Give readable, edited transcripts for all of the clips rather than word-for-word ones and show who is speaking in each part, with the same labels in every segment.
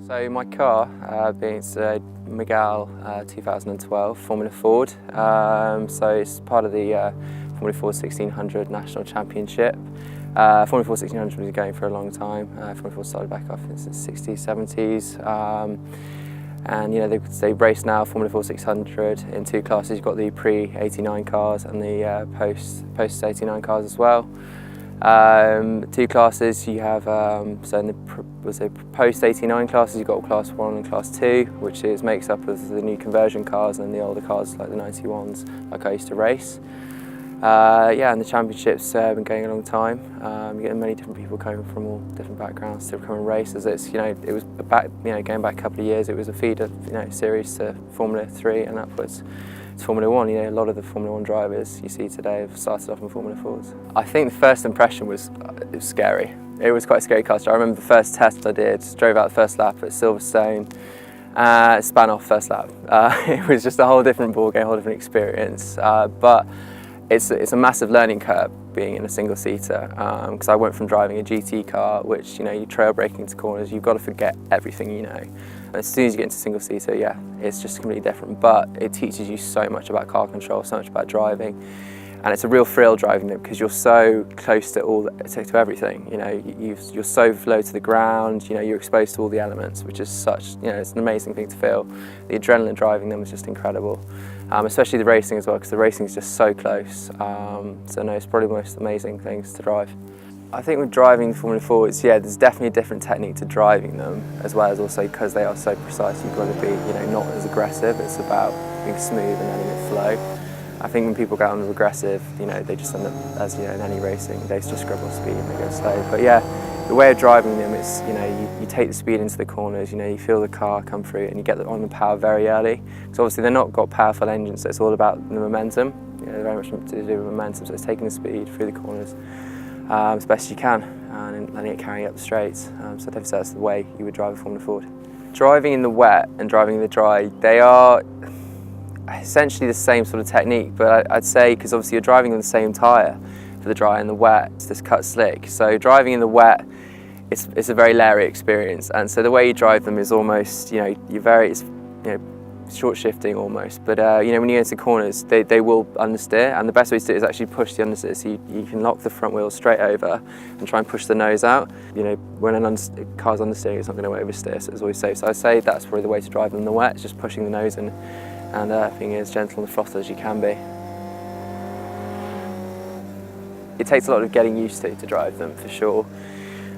Speaker 1: So my car being Miguel 2012 Formula Ford. So it's part of the Formula Ford 1600 National Championship. Formula Ford 1600 has been going for a long time. Formula Ford started back off in the 60s, 70s. And you know they race now Formula Ford 600 in two classes. You've got the pre-89 cars and the post-89 cars as well. Two classes you have, so in the post-89 classes you've got Class 1 and Class 2, which makes up of the new conversion cars and the older cars like the 91s, like I used to race. Yeah, and the championships have been going a long time. You're getting many different people coming from all different backgrounds to come and race. As it's, it was going back a couple of years, it was a feeder, series to Formula 3 and upwards. Formula 1, a lot of the Formula 1 drivers you see today have started off in Formula 4s. I think the first impression was it was scary. It was quite a scary car. I remember the first test I did, drove out the first lap at Silverstone, span off first lap. It was just a whole different ballgame, a whole different experience. But it's a massive learning curve being in a single-seater, because I went from driving a GT car, which you trail braking into corners, you've got to forget everything you know. As soon as you get into single-seater, yeah, it's just completely different, but it teaches you so much about car control, so much about driving, and it's a real thrill driving them because you're so close to everything. You're so low to the ground. You're exposed to all the elements, which is such, it's an amazing thing to feel. The adrenaline driving them is just incredible, especially the racing as well, because the racing is just so close. So no, it's probably the most amazing things to drive. I think with driving Formula 4s, yeah, there's definitely a different technique to driving them, as well as also because they are so precise, you've got to be, not as aggressive. It's about being smooth and letting it flow. I think when people get on aggressive, they just end up, as in any racing, they just grab off speed and they go slow. But yeah, the way of driving them is, you take the speed into the corners, you feel the car come through and you get on the power very early. Because obviously they're not got powerful engines, so it's all about the momentum. They're very much to do with momentum, so it's taking the speed through the corners as best as you can and letting it carry up the straights. So I'd have to say that's the way you would drive a Formula Ford. Driving in the wet and driving in the dry, they are essentially the same sort of technique, but I'd say, because obviously you're driving on the same tyre for the dry and the wet, it's this cut slick. So driving in the wet, it's a very leery experience, and so the way you drive them is almost, it's short shifting almost, but when you get into corners, they will understeer, and the best way to do it is actually push the understeer, so you can lock the front wheel straight over and try and push the nose out. When a car's understeering, it's not going to oversteer, so it's always safe. So I'd say that's probably the way to drive them in the wet, it's just pushing the nose in and being as gentle on the throttle as you can be. It takes a lot of getting used to drive them, for sure.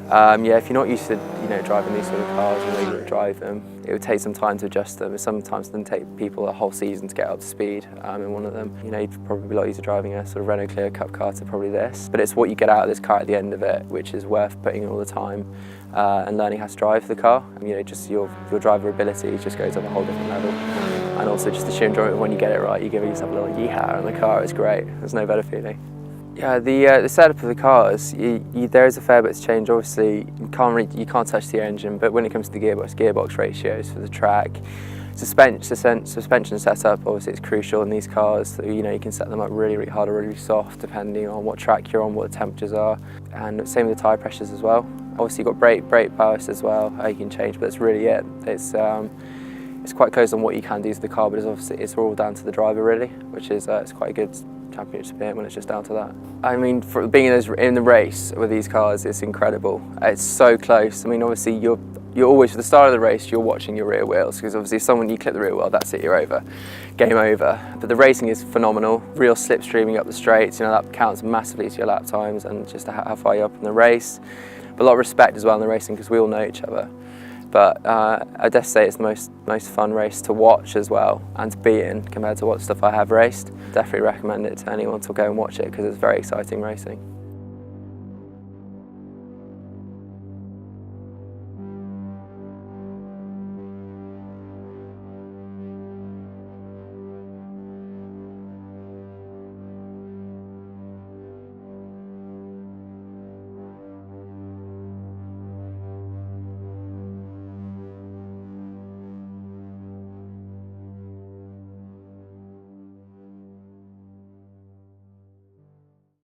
Speaker 1: Yeah, if you're not used to driving these sort of cars, you wouldn't drive them. It would take some time to adjust them. Sometimes it can take people a whole season to get up to speed in one of them. You'd probably be a lot easier driving a sort of Renault Clio Cup car to probably this. But it's what you get out of this car at the end of it, which is worth putting in all the time and learning how to drive the car. Just your driver ability just goes up a whole different level. And also just the sheer enjoyment when you get it right, you give yourself a little yeehaw in the car, it's great. There's no better feeling. Yeah, the setup of the cars, there is a fair bit to change. Obviously, you can't touch the engine, but when it comes to the gearbox ratios for the track, suspension setup, obviously it's crucial in these cars. So, you can set them up really, really hard or really soft, depending on what track you're on, what the temperatures are, and same with the tyre pressures as well. Obviously, you've got brake bias as well, you can change, but that's really it. It's quite close on what you can do to the car, but it's all down to the driver really, which is it's quite a good championship to be in when it's just down to that. For being in the race with these cars, it's incredible. It's so close. Obviously you're always, at the start of the race, you're watching your rear wheels, because obviously if you clip the rear wheel, that's it, you're over. Game over. But the racing is phenomenal. Real slipstreaming up the straights, that counts massively to your lap times and just how far you're up in the race. But a lot of respect as well in the racing, because we all know each other. But I'd just say it's the most fun race to watch as well and to be in compared to what stuff I have raced. Definitely recommend it to anyone to go and watch it because it's very exciting racing.